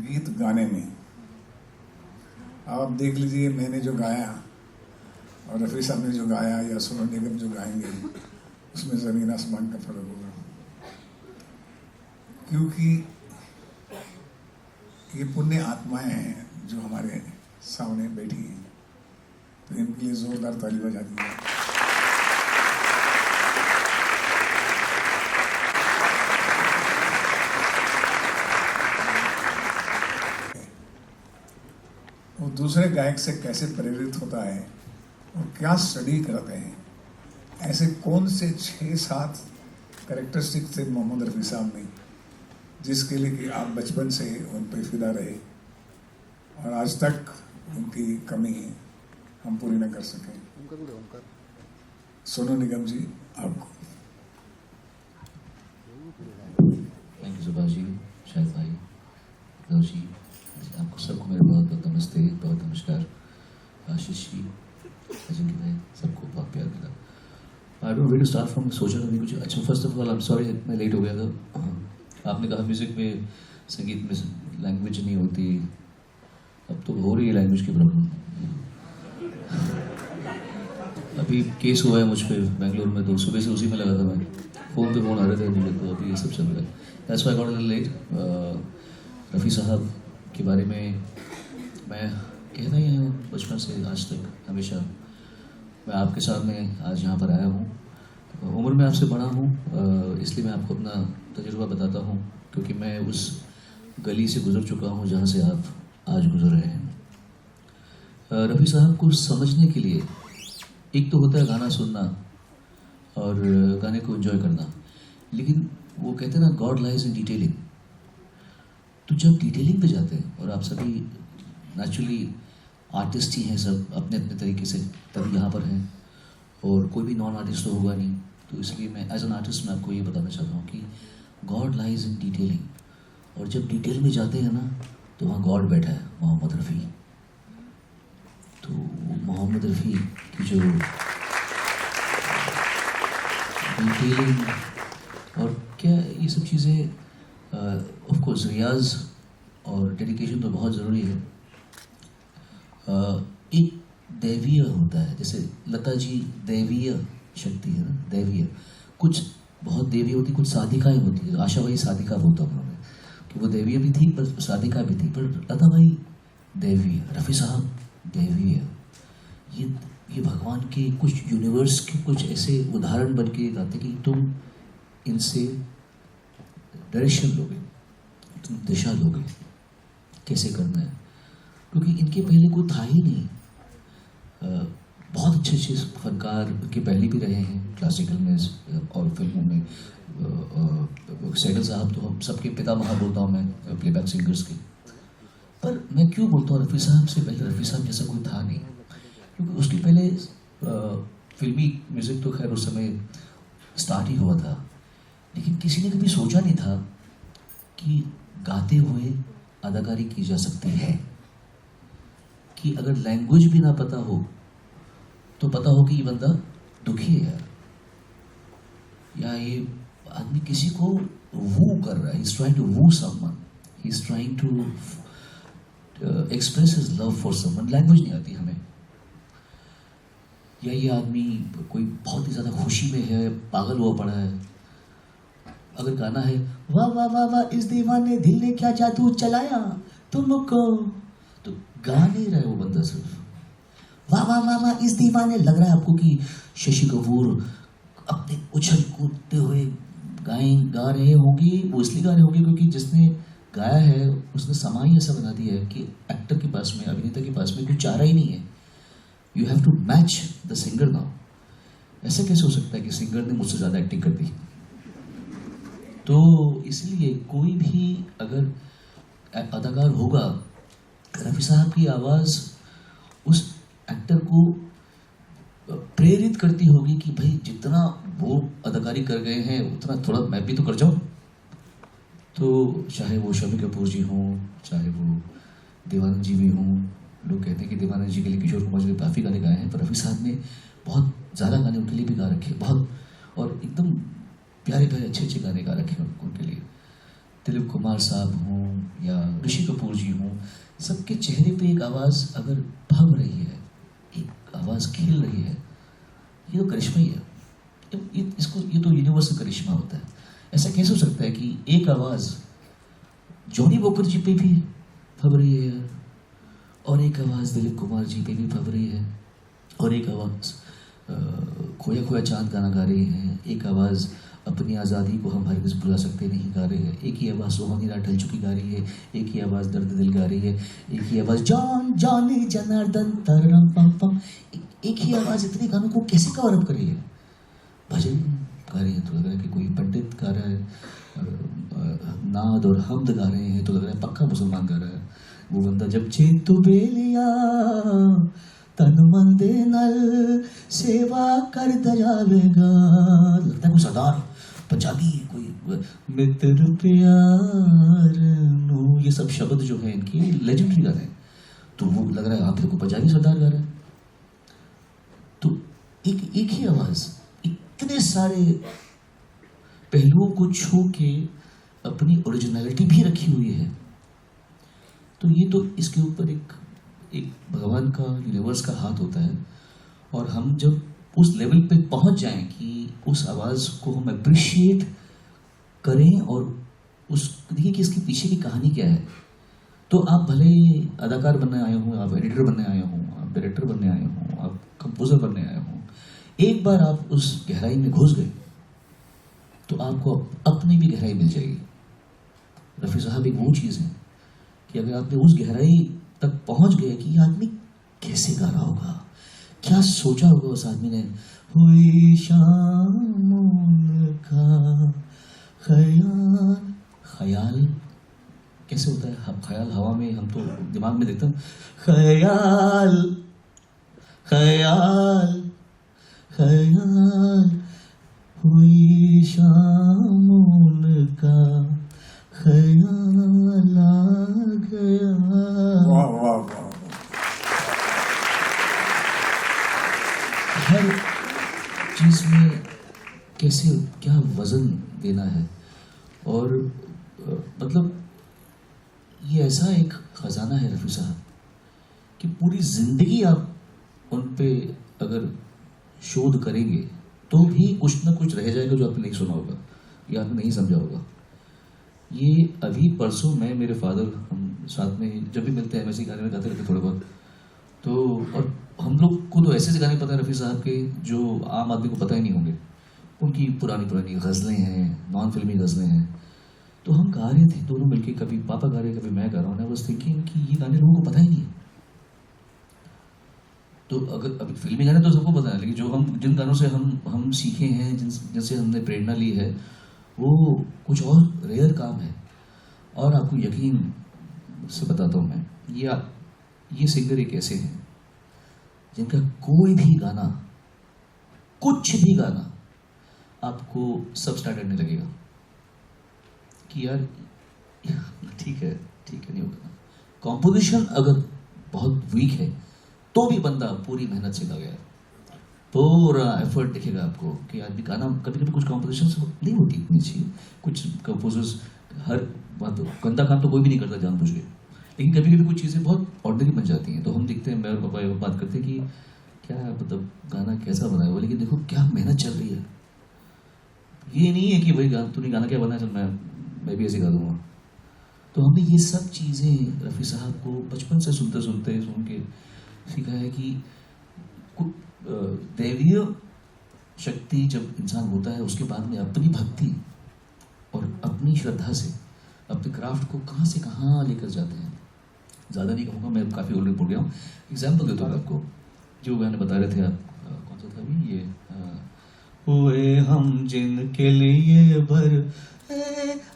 गीत गाने में। आप देख लीजिए, मैंने जो गाया और रफ़ी साहब ने जो गाया या सोनू निगम जो गाएंगे, उसमें ज़मीन आसमान का फर्क होगा, क्योंकि ये पुण्य आत्माएं हैं जो हमारे सामने बैठी हैं। तो इनके लिए ज़ोरदार ताली बजा दीजिए। वो दूसरे गायक से कैसे प्रेरित होता है और क्या स्टडी करते हैं, ऐसे कौन से 6-7 कैरेक्टरिस्टिक थे मोहम्मद रफ़ी साहब में, जिसके लिए कि आप बचपन से उन पर फिदा रहे और आज तक उनकी कमी हम पूरी न कर सके। सोनू निगम जी, आपको। थैंक यू सुभाष जी, शाहिद भाई, जी, आपको सबको मेरे बहुत बहुत नमस्ते, बहुत नमस्कार। आशीष जी, अजिंक्य भाई, सबको बहुत प्यार मिला। I don't know where to start from, सोचा नहीं कुछ। अच्छा, first of all I am sorry मैं लेट हो गया था। आपने कहा म्यूज़िक में, संगीत में लैंग्वेज नहीं होती, अब तो हो रही है लैंग्वेज की प्रॉब्लम। अभी केस हुआ है मुझ पर बेंगलोर में, तो सुबह से उसी में लगा था मैं, फ़ोन पे फ़ोन आ रहे थे मुझे, तो अभी ये सब चल रहा है। That's why I got a little late. Rafi sahab के बारे में मैं कहता ही हूँ बचपन से आज तक, हमेशा। मैं आपके सामने आज यहाँ पर आया हूँ, उम्र में आपसे बड़ा हूँ, इसलिए मैं आपको अपना तजुर्बा बताता हूँ, क्योंकि मैं उस गली से गुजर चुका हूँ जहाँ से आप आज गुजर रहे हैं। रफ़ी साहब को समझने के लिए एक तो होता है गाना सुनना और गाने को एंजॉय करना, लेकिन वो कहते हैं ना, गॉड लाइज इन डिटेलिंग। तो जब डिटेलिंग पे जाते हैं, और आप सभी नेचुरली आर्टिस्ट ही हैं, सब अपने अपने तरीके से, तभी यहाँ पर हैं, और कोई भी नॉन आर्टिस्ट तो होगा नहीं। तो इसलिए मैं एज एन आर्टिस्ट मैं आपको ये बताना चाहता हूँ कि गॉड लाइज इन डिटेलिंग, और जब डिटेल में जाते हैं ना, तो वहाँ गॉड बैठा है, मोहम्मद रफ़ी। तो मोहम्मद रफ़ी की जो डिटेलिंग और क्या, ये सब चीज़ें, ऑफ कोर्स रियाज और डेडिकेशन तो बहुत ज़रूरी है। एक दैवीय होता है, जैसे लता जी दैवीय शक्ति है ना, दैवीय। कुछ बहुत दैवीय होती, कुछ साधिकाएँ होती है। आशा भाई साधिका बोलता हूँ मैं कि वो दैवीय भी थी पर साधिका भी थी, पर लता भाई दैवीय, रफ़ी साहब दैवीय। ये भगवान के कुछ यूनिवर्स के कुछ ऐसे उदाहरण बन के आते कि तुम इनसे डायरेक्शन लोगे, तुम दिशा लोगे कैसे करना है, क्योंकि इनके पहले कोई था ही नहीं। बहुत अच्छे अच्छे फनकार के पहले भी रहे हैं क्लासिकल में और फिल्मों में। सैगल साहब तो हम सबके पितामह बोलता हूँ मैं, प्लेबैक सिंगर्स के। पर मैं क्यों बोलता हूँ रफ़ी साहब से पहले रफ़ी साहब जैसा कोई था नहीं, क्योंकि उसके पहले फिल्मी म्यूज़िक तो खैर उस समय स्टार्ट ही हुआ था, लेकिन किसी ने कभी सोचा नहीं था कि गाते हुए अदाकारी की जा सकती है, कि अगर लैंग्वेज भी ना पता हो तो पता हो कि ये बंदा दुखी है या ये आदमी किसी को वू कर रहा है, he is trying to woo someone, he is trying to express his love for someone. Language नहीं आती हमें, या ये आदमी कोई बहुत ही ज़्यादा खुशी में है, पागल हुआ पड़ा है। अगर गाना है वाह वाह वाह वाह इस दीवाने दिल ने क्या जादू चलाया तुमको, तो गा नहीं रहा है वो बंदा, सिर्फ वाह वाह वाह वाह इस दीवाने। लग रहा है आपको कि शशि कपूर अपने उछल कूदते हुए गा रहे होंगे। वो इसलिए गा रहे होंगे क्योंकि जिसने गाया है उसने समा ही ऐसा बना दिया है कि एक्टर के पास में, अभिनेता के पास में कुछ चारा ही नहीं है। You have to match the singer now. ऐसा कैसे हो सकता है कि सिंगर ने मुझसे ज़्यादा एक्टिंग कर दी? तो इसलिए कोई भी अगर अदाकार होगा, रफ़ी साहब की आवाज़ उस एक्टर को प्रेरित करती होगी कि भाई जितना वो अदाकारी कर गए हैं उतना थोड़ा मैं भी तो कर जाऊँ। तो चाहे वो शम्मी कपूर जी हों, चाहे वो देवानंद जी भी हों। लोग कहते हैं कि देवानंद जी के लिए किशोर कुमार जी ने काफ़ी गाने गाए हैं, पर रफ़ी साहब ने बहुत ज़्यादा गाने उनके लिए भी गा रखे, बहुत, और एकदम प्यारे प्यारे अच्छे अच्छे गाने गा रखे उनके लिए। दिलीप कुमार साहब हों या ऋषि कपूर जी हों, सबके चेहरे पे एक आवाज़ अगर भग रही है, एक आवाज़ खिल रही है, ये तो करिश्मा ही है। ये तो यूनिवर्सल करिश्मा होता है। ऐसा कैसे हो सकता है कि एक आवाज़ जॉनी वॉकर जी पे भी फब रही है यार, और एक आवाज़ दिलीप कुमार जी पे भी फब रही है, और एक आवाज़ खोया खोया चांद गाना गा रही है, एक आवाज़ अपनी आज़ादी को हम हरगिज़ भुला सकते नहीं गा रहे हैं, एक ही आवाज़ सुहानी रात ढल चुकी गा रही है, एक ही आवाज़ दर्द दिल गा रही है, एक ही आवाज़ जॉन जॉनी जनार्दन तरम पम पम, एक ही आवाज़ इतने गानों को कैसे कवर अप कर रही है? भजन गा रही है तो लग रहा है कि कोई पंडित गा रहा है, नाद और हमद गा रहे हैं तो लग रहा है पक्का मुसलमान गा रहा है। वो बंदा जब चेतु बेलिया तन मन दे नल सेवा कर दयावेगा, लगता है कोई सरदार पंजाबी, कोई मित्र प्यार नो, ये सब शब्द जो है इनकी लेजेंडरी गाने हैं। तो वो लग रहा है आप को पंजाबी सरदार गा रहा है। तो एक ही आवाज़ इतने सारे पहलुओं को छू के अपनी ओरिजिनलिटी भी रखी हुई है। तो ये तो इसके ऊपर एक भगवान का, यूनिवर्स का हाथ होता है। और हम जब उस लेवल पे पहुंच जाएं कि उस आवाज़ को हम अप्रिशिएट करें और उस देखिए कि इसके पीछे की कहानी क्या है। तो आप भले ही अदाकार बनने आए हों, आप एडिटर बनने आए हों, आप डायरेक्टर बनने आए हों, आप कंपोजर बनने आए हों, एक बार आप उस गहराई में घुस गए तो आपको अपनी भी गहराई मिल जाएगी। रफ़ी साहब एक वो चीज़ है कि अगर आपने उस गहराई तक पहुंच गए कि ये आदमी कैसे गा रहा होगा, क्या सोचा होगा उस आदमी ने, हुई शाम का ख्याल, ख्याल कैसे होता है? ख्याल हवा में, हम तो दिमाग में देखते हैं ख्याल ख्याल ख्याल, हुई शाम का ख्याल आ गया। वाह वाह वाह। हर चीज़ में कैसे क्या वज़न देना है, और मतलब ये ऐसा एक खजाना है रफ़ी साहब कि पूरी जिंदगी आप उन पे अगर शोध करेंगे तो भी कुछ ना कुछ रह जाएगा जो आपने नहीं सुना होगा या आपने नहीं समझा होगा। ये अभी परसों मैं मेरे फादर हम साथ में जब भी मिलते हैं वैसे गाने में गाते रहते थोड़े बहुत, तो और हम लोग को तो ऐसे गाने पता है रफ़ी साहब के जो आम आदमी को पता ही नहीं होंगे। उनकी पुरानी पुरानी गज़लें हैं, नॉन फिल्मी गज़लें हैं, तो हम गा रहे थे दोनों मिलके, कभी पापा गा रहे कभी मैं गा रहा हूँ। आई वाज थिंकिंग कि ये गाने लोगों को पता ही नहीं है। तो अगर अभी फिल्मी गाने तो सबको पता है, लेकिन जो हम जिन गानों से हम सीखे हैं, जिनसे हमने प्रेरणा ली है, वो कुछ और रेयर काम है। और आपको यकीन से बताता हूँ मैं, ये सिंगर एक ऐसे हैं जिनका कोई भी गाना, कुछ भी गाना आपको सब स्टार्टेड नहीं लगेगा कि यार ठीक है नहीं होगा। कॉम्पोजिशन अगर बहुत वीक है तो भी बंदा पूरी मेहनत से गा गया, पूरा एफर्ट दिखेगा आपको कि आदमी गाना, कभी कभी कुछ कॉम्पोजिशन नहीं होती इतनी अच्छी, कुछ कंपोजर्स हर बात गंदा काम तो कोई भी नहीं करता जानबूझ के, लेकिन कभी कभी कुछ चीज़ें बहुत ऑर्डिनरी बन जाती हैं। तो हम देखते हैं, मैं और पापा बात करते हैं कि क्या मतलब गाना कैसा बनाया हुआ, लेकिन देखो क्या मेहनत चल रही है। ये नहीं है कि भाई तूने गाना क्या बनाया, चल मैं भी ऐसे गा दूंगा। तो हमने ये सब चीज़ें रफ़ी साहब को बचपन से सुन के सीखा है कि दैवीय शक्ति जब इंसान होता है उसके बाद में अपनी भक्ति और अपनी श्रद्धा से अपने क्राफ्ट को कहाँ से कहाँ लेकर जाते हैं। ज़्यादा नहीं कहूँगा, मैं काफ़ी ऑलरेडी बोल गया हूँ। एग्जाम्पल देता हूँ आपको, जो गाने बता रहे थे आप, कौन सा था अभी ये, हुए हम जिनके लिए भर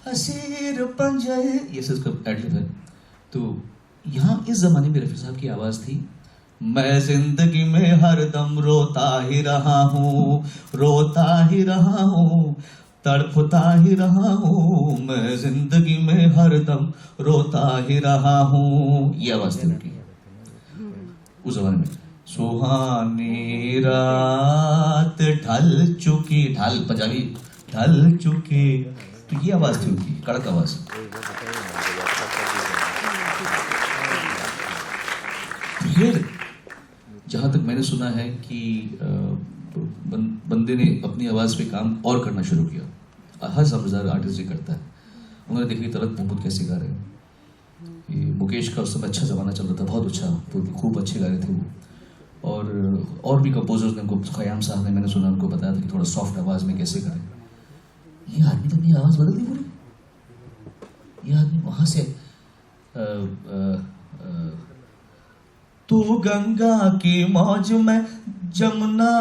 असीर पंजर, ये सब एडलिब है। तो यहाँ इस ज़माने में रफ़ी साहब की आवाज़ थी, मैं जिंदगी में हरदम रोता ही रहा हूँ, तड़पता ही रहा हूँ, मैं जिंदगी में हरदम रोता ही रहा हूँ। ये आवाज़ थी उनकी उस ज़माने में। सुहानी रात ढल चुकी, ढल पंजाबी ढल चुकी, तो ये आवाज़ थी उनकी, कड़क आवाज़। फिर जहाँ तक मैंने सुना है कि बंदे ने अपनी आवाज़ पे काम और करना शुरू किया। हर समझदार आर्टिस्ट ये करता है। उन्होंने देखा कि तलत महमूद कैसे गा रहे हैं, ये मुकेश का उस समय अच्छा ज़माना चल रहा था, बहुत अच्छा, खूब अच्छे गा रहे थे वो। और भी कंपोजर्स ने उनको, ख़याम साहब ने, मैंने सुना, उनको बताया था कि थोड़ा सॉफ्ट आवाज़ में कैसे करें। ये आदमी तो अपनी आवाज़ बदल दी पूरी। ये आदमी वहाँ से तू गंगा की मौज में जमुना,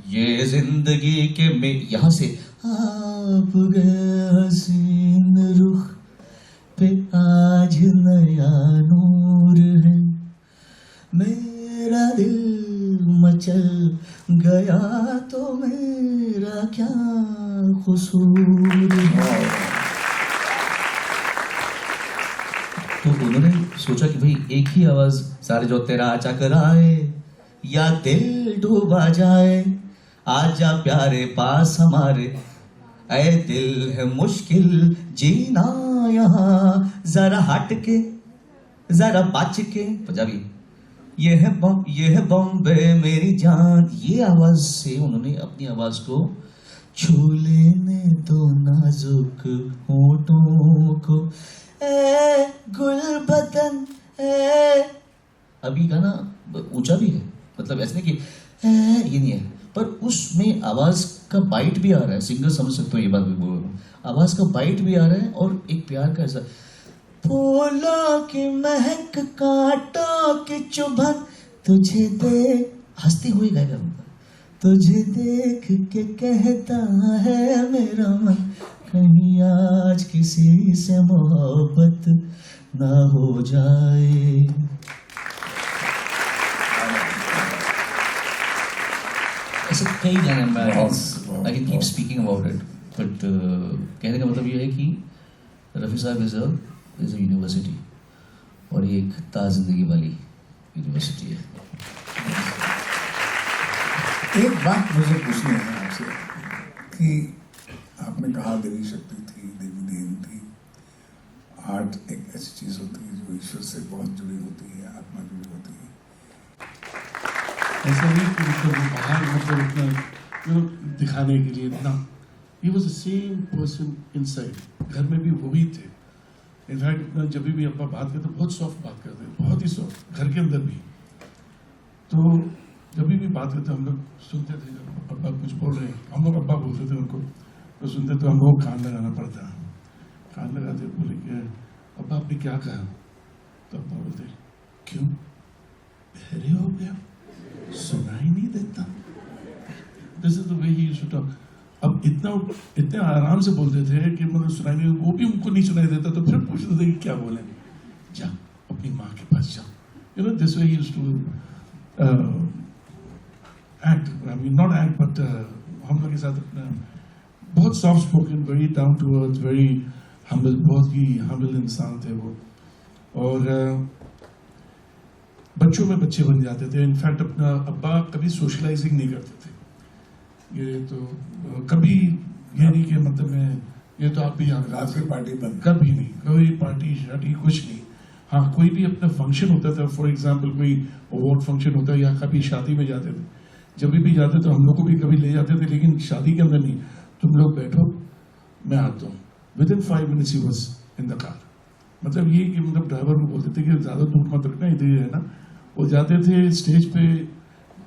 ये जिंदगी के में, यहाँ से आप गए हसीन रुख पे आज नया नूर है, मेरा दिल मचल गया तो मेरा क्या कसूर है। तो उन्होंने सोचा कि भाई एक ही आवाज सारे जो तेरा चकराए या दिल डूबा जाए, आजा प्यारे पास हमारे, ऐ दिल है मुश्किल जीना यहाँ, जरा हट के जरा बच के, पंजाबी, ये है बॉम्बे मेरी जान। ये आवाज से उन्होंने अपनी आवाज को छू लेने दो नाजुक होठों को, ए गुल बदन ए, अभी गाना ऊंचा भी है, मतलब ऐसे नहीं कि ये नहीं है, पर उसमें आवाज का बाइट भी आ रहा है। सिंगर समझ सकते हो ये बात भी बोल रहा हूँ, आवाज का बाइट भी आ रहा है और एक प्यार का ऐसा, फूलों की महक कांटों की चुभन तुझे दे, हंसती हुई गाएगा, तुझे देख के कहता है मेरा मन, कहीं आज किसी से मोहब्बत ना हो जाए। ऐसे कई गाने में I can keep speaking about it, but कहने का मतलब ये है कि रफ़ी साहब इज अ यूनिवर्सिटी, और ये एक ताज़ जिंदगी वाली यूनिवर्सिटी है। एक बात मुझे पूछनी है आपसे कि आपने कहा देवी शक्ति थी, देवी देन थी, आर्ट एक ऐसी चीज होती है जो वो ईश्वर से बहुत जुड़ी होती है, आत्मा जुड़ी होती है। ऐसा नहीं कि मतलब वो बाहर मतलब इतना दिखाने के लिए इतना, he was the same person inside. घर में भी वो भी थे। इनफैक्ट जब भी अब्बा बात करते बहुत सॉफ्ट बात करते, बहुत ही सॉफ्ट, घर के अंदर भी। तो जब भी बात करते हम लोग सुनते थे, जब अब्बा कुछ बोल रहे हैं, हम लोग अब्बा बोलते थे उनको, तो सुनते तो हम लोग कान लगाना पड़ता। कान लगाते बोले कि अब्बा आपने क्या कहा? तो अब्बा बोलते क्यों, बहरे हो गया, सुनाई नहीं देता। This is the way he used to talk. अब इतने आराम से बोलते थे कि मतलब सुनाई नहीं, वो भी उनको नहीं सुनाई देता, तो फिर पूछते थे कि क्या बोले। जा अपनी माँ के पास जा, you know, this way he used to act, I mean not act but हम लोग के साथ अपना बहुत soft spoken, very down to earth, very humble, बहुत ही हम्बल इंसान थे वो। और बच्चों में बच्चे बन जाते थे। इनफैक्ट अपना अब्बा कभी सोशलाइजिंग नहीं करते थे। ये तो कभी ये नहीं कि मतलब मैं, ये तो आप भी रात की पार्टी बंद, कभी नहीं, कोई पार्टी शार्टी कुछ नहीं। हाँ, कोई भी अपना फंक्शन होता था, फॉर एग्जांपल कोई अवार्ड फंक्शन होता या कभी शादी में जाते थे, जब भी जाते तो हम लोग को भी कभी ले जाते थे, लेकिन शादी के अंदर नहीं। तुम लोग बैठो, मैं आता हूँ। With in 5 minutes he was in the car. मतलब ये कि मतलब ड्राइवर को बोलते थे कि ज्यादा दूर मत रखना, इधर ही रहना। वो जाते थे स्टेज पे,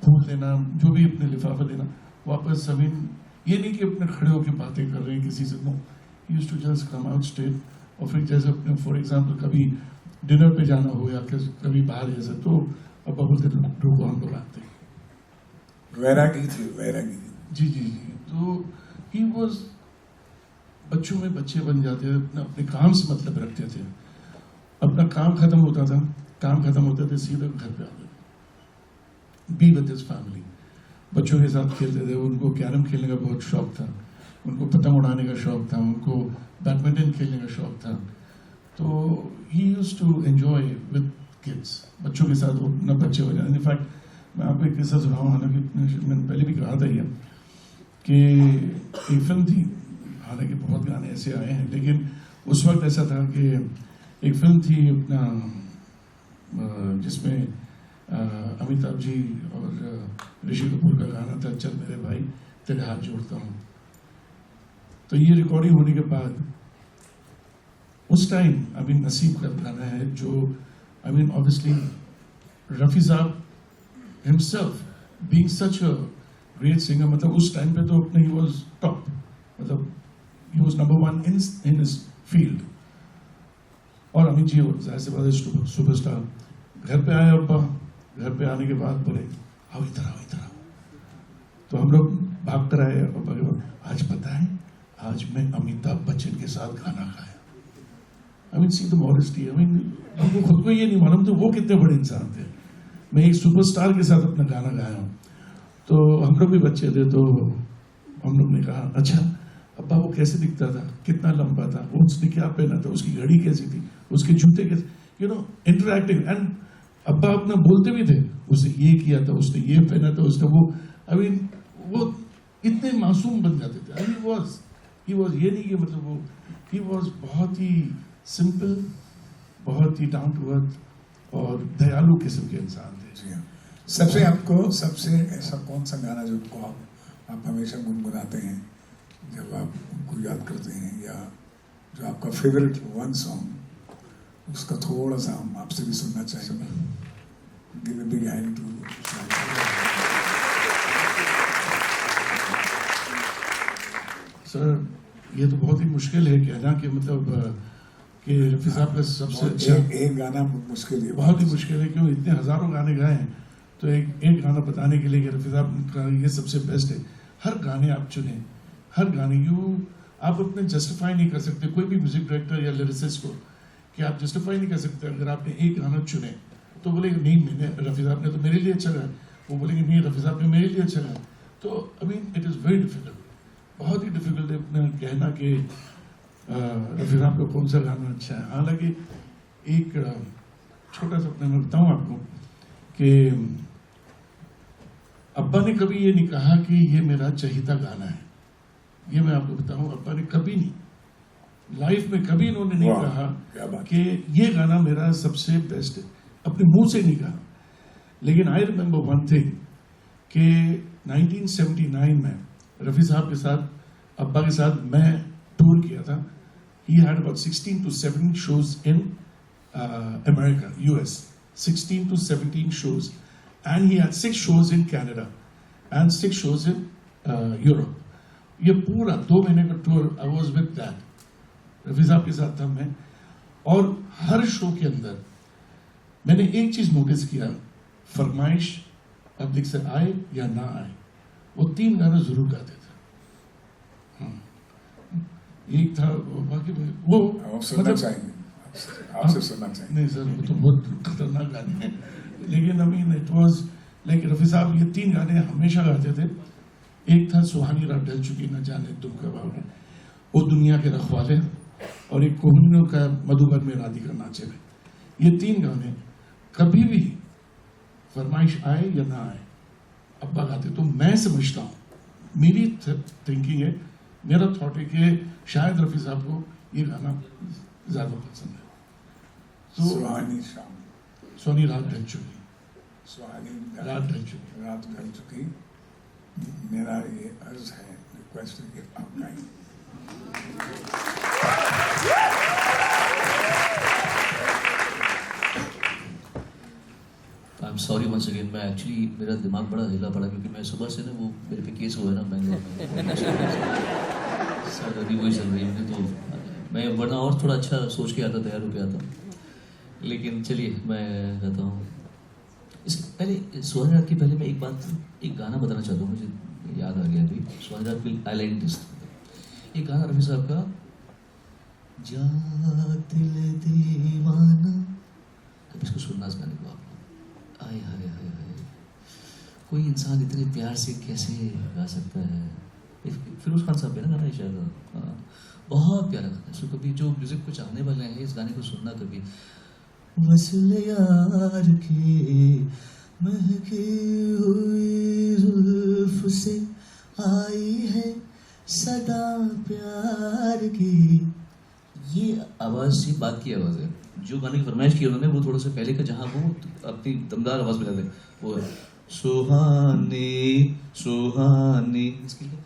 फूल देना, जो भी अपने लिफाफा देना, वापस जमीन। ये नहीं कि अपने खड़े होकर बातें कर रहे हैं किसी से, no, used to just come out stage. और फिर जैसे अपने फॉर एग्जांपल कभी डिनर पे जाना हो या कभी बाहर जैसे, तो अब्बा बोलते रुको हम लोग आते हैं। वैरागी थी, वैरागी। जी जी जी। तो ही वॉज, बच्चों में बच्चे बन जाते थे, अपने काम से मतलब रखते थे। अपना काम खत्म होता था, काम खत्म होते थे, सीधे घर पे आते थे, बी विद हिज फैमिली। बच्चों के साथ खेलते थे। उनको कैरम खेलने का बहुत शौक था, उनको पतंग उड़ाने का शौक था, उनको बैडमिंटन खेलने का शौक था। तो he used to enjoy with kids, बच्चों के साथ वो अपना बच्चे हो जाए। इनफैक्ट मैं आपको एक किस्सा सुनाऊँ, हालांकि मैंने पहले भी कहा था ये कि एक फिल्म थी, हालांकि बहुत गाने ऐसे आए हैं, लेकिन उस वक्त ऐसा था कि एक फिल्म थी अपना जिसमें अमिताभ जी और ऋषि कपूर का गाना था, चल मेरे भाई तेरे हाथ जोड़ता हूँ। तो ये रिकॉर्डिंग होने के बाद उस टाइम नसीब का गाना है, जो ऑब्वियसली रफी साहब himself being such a great singer, मतलब उस टाइम पे तो अपने ही वाज टॉप, मतलब he was number 1 in his field. और अमित जी जाहिर सी बात है सुपरस्टार। घर पे आए अब्बा, घर पे आने के बाद बोले आओ इधर आओ, इधर आओ। तो हम लोग भाग कर आए अब्बा के बाद, आज पता है आज मैं अमिताभ बच्चन के साथ गाना गाया। सी द मॉडेस्टी, उनको खुद को ये नहीं मालूम तो वो कितने बड़े इंसान थे। मैं एक सुपरस्टार के साथ अपना गाना गाया हूँ। तो हम लोग भी बच्चे थे, तो हम लोग ने कहा अच्छा अब्बा वो कैसे दिखता था, कितना लंबा था, उसने क्या पहना था, उसकी घड़ी कैसी थी, उसके जूते कैसे, यू नो, इंटरैक्टिव। एंड अब्बा अपना बोलते भी थे, उसने ये किया था, उसने ये पहना था, उसने वो, वो इतने मासूम बन जाते थे। ही वॉज ये नहीं कि मतलब वो, ही वॉज बहुत ही सिंपल, बहुत ही डाउन टू अर्थ और दयालु किस्म के इंसान थे। जी हाँ। सबसे ऐसा कौन सा गाना जो आप हमेशा गुनगुनाते हैं जब आप उनको याद करते हैं, या जो आपका फेवरेट 1 सॉन्ग, उसका थोड़ा सा हम आपसे भी सुनना चाहेंगे। Give a big hand to. Sir ये तो बहुत ही मुश्किल है कहना कि मतलब कि रफी साहब का सबसे अच्छा एक गाना मुश्किल है, बहुत ही मुश्किल है, क्यों इतने हजारों गाने गाए हैं, तो एक गाना बताने के लिए कि रफी साहब का ये सबसे बेस्ट है। हर गाने आप चुने, हर गाने आप अपने जस्टिफाई नहीं कर सकते, कोई भी म्यूजिक डायरेक्टर या लिरिसिस्ट को, कि आप जस्टिफाई नहीं कर सकते अगर आपने एक गाना चुने तो बोलेंगे नहीं मैंने, रफी साहब ने तो मेरे लिए अच्छा गाया, वो बोलेंगे नहीं रफी साहब ने मेरे लिए अच्छा गाया। तो इट इज़ वेरी डिफिकल्ट, बहुत ही डिफिकल्ट है कहना कि रफी साहब का कौन सा गाना अच्छा है। हालांकि एक छोटा सा मैं बताऊं आपको कि अब्बा ने कभी ये नहीं कहा कि ये मेरा चहीता गाना है, ये मैं आपको बताऊं, अब्बा ने कभी नहीं, लाइफ में कभी इन्होंने नहीं वाह, कहा क्या बात। कि ये गाना मेरा सबसे बेस्ट है, अपने मुंह से नहीं कहा। लेकिन आई रिमेंबर वन थिंग कि 1979 में रफ़ी साहब के साथ, अब्बा के साथ मैं टूर किया था। He had about 16 to 17 shows in America, US, 16 to 17 shows, and he had 6 shows in Canada and 6 shows in Europe. ये पूरा 2 महीने का tour I was with that, Rafi sahab के साथ था मैं। और हर शो के अंदर मैंने एक चीज नोटिस किया, फरमाइश पब्लिक से आए या ना आए, वो 3 गाना जरूर गाते थे। हाँ। एक था बाकी वो हम सुनना चाहेंगे, आपसे सुनना चाहेंगे। नहीं सर, वो तो बहुत खतरनाक गाने हैं, लेकिन I mean it was like Rafi साहब ये 3 गाने हमेशा गाते थे। एक था सुहानी रात ढल चुकी न जाने तुम कब आओगे, वो दुनिया के रखवाले, और एक कोहिनूर का मधुबन में राधिका नाचे में। ये 3 गाने कभी भी फरमाइश आए या ना आए अब्बा गाते। तो मैं समझता हूँ, मेरी थिंकिंग है, मेरा थॉट है कि शायद रफ़ी साहब को ये गाना ज्यादा पसंद है। तो सुहानी शाम, सोनी रात ढल चुकी, सुहानी रात ढल चुकी। रात ढल चुकी। मेरा ये अर्ज है, रिक्वेस्ट है कि आप गाएं। I am sorry once again, मैं एक्चुअली मेरा दिमाग बड़ा हिला पड़ा क्योंकि मैं सुबह से ना वो मेरे पे केस हुआ है ना बैंगलोर में सर, अभी वही चल रही है। तो मैं वरना और थोड़ा अच्छा सोच के आता, तैयार होकर आता, लेकिन चलिए मैं कहता हूँ। इसके पहले सुहानी रात के पहले मैं एक गाना बताना चाहता हूँ, मुझे याद आ गया अभी। सुहानी रात के आई लाइक दिस, एक गाना रफ़ी साहब का, जा दिल दीवाना, अब इसको सुनना इस गाने को आप। आय हाय हाय हाय, कोई इंसान इतने प्यार से कैसे गा सकता है। फिरोज खान साहब है ना गाना शायद, हाँ, बहुत प्यारा गाना है। सो कभी जो म्यूजिक को चाहने वाले हैं इस गाने को सुनना कभी। वसल यार के महके हुई जुल्फ से आई है सदा प्यार की, ये आवाज़ से बात की आवाज़ है। जो गाने की फरमाइश की उन्होंने वो थोड़ा सा पहले का, जहाँ वो अपनी दमदार आवाज़ में गाते, वो है सुहानी सुहानी, इसके लिए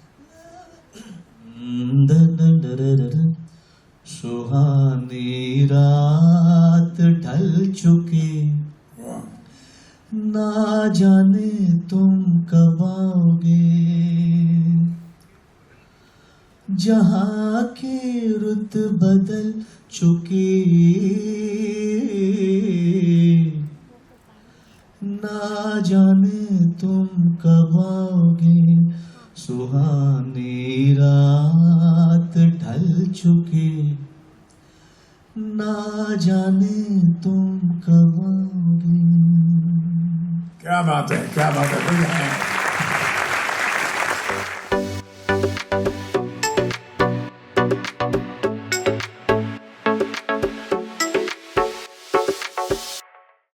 सुहानी रात ढल चुकी, वाह, ना जाने तुम कब आओगे, जहाँ की रुत बदल चुकी, ना जाने तुम कब आओगे, सुहानी रात ढल चुकी, ना जाने तुम कब आओगे। क्या बात है, क्या बात है।